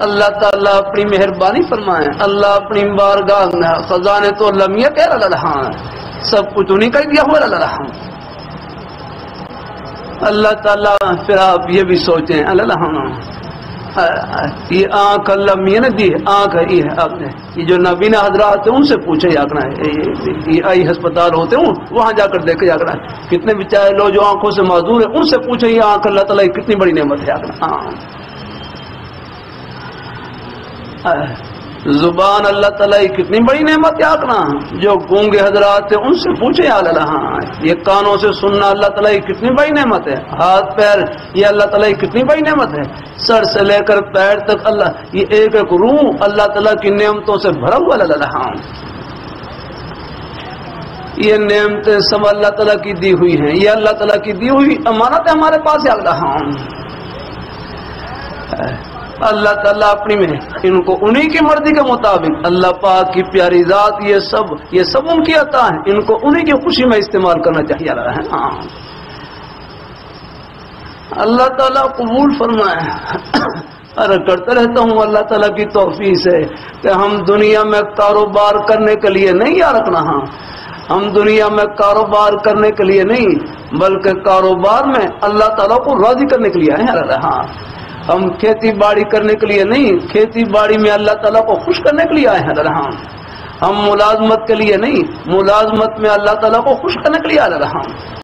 اللہ تعالیٰ اپنی مہربانی فرمائے، اللہ اپنی بارگاہ میں خزانے تو لمیہ کہہ رہا ہے، سب کچھ انہیں کر دیا ہوا رہا ہوں۔ اللہ تعالیٰ پھر آپ یہ بھی سوچیں، اللہ یہ آنکھ اللہ میاں نے دی، آنکھ ہے یہ آپ نے، یہ جو نابینا حضرات ہیں ان سے پوچھے جانا ہے، یہ آئی ہسپتال ہوتے ہیں وہاں جا کر دیکھے جانا ہے، کتنے بیچارے لوگ جو آنکھوں سے معذور ہیں ان سے پوچھے یہ آنکھ اللہ تعالیٰ کی کتنی بڑی نعمت ہے۔ زبان اللہ تعالیٰ کی کتنی بڑی نعمت ہے آکنا، جو گونگے حضرات ہیں ان سے پوچھے اللہ، یہ کانوں سے سننا اللہ تعالیٰ کی کتنی بڑی نعمت ہے، ہاتھ پیر یہ اللہ تعالیٰ کی کتنی بڑی نعمت ہے، سر سے لے کر پیر تک اللہ یہ ایک ایک روح اللہ تعالیٰ کی نعمتوں سے بھرا ہوا اللہ، یہ نعمتیں سب اللہ تعالیٰ کی دی ہوئی ہیں، یہ اللہ تعالیٰ کی دی ہوئی امانت ہے ہمارے پاس اللہ۔ اللہ تعالیٰ اپنی میں ان کو انہی کی مرضی کے مطابق، اللہ پاک کی پیاری ذات یہ سب ان کی عطا ہے، ان کو انہی کی خوشی میں استعمال کرنا چاہیے اللہ ہے۔ اللہ تعالیٰ قبول فرمائے۔ ارے کرتا رہتا ہوں اللہ تعالیٰ کی توفیق سے کہ ہم دنیا میں کاروبار کرنے کے لیے نہیں یاد رکھنا، ہم دنیا میں کاروبار کرنے کے لیے نہیں بلکہ کاروبار میں اللہ تعالیٰ کو راضی کرنے کے لیے ہیں۔ ہم کھیتی باڑی کرنے کے لیے نہیں، کھیتی باڑی میں اللہ تعالیٰ کو خوش کرنے کے لیے آئے ہیں۔ ہم ملازمت کے لیے نہیں، ملازمت میں اللہ تعالیٰ کو خوش کرنے کے لیے آ رہا ہوں۔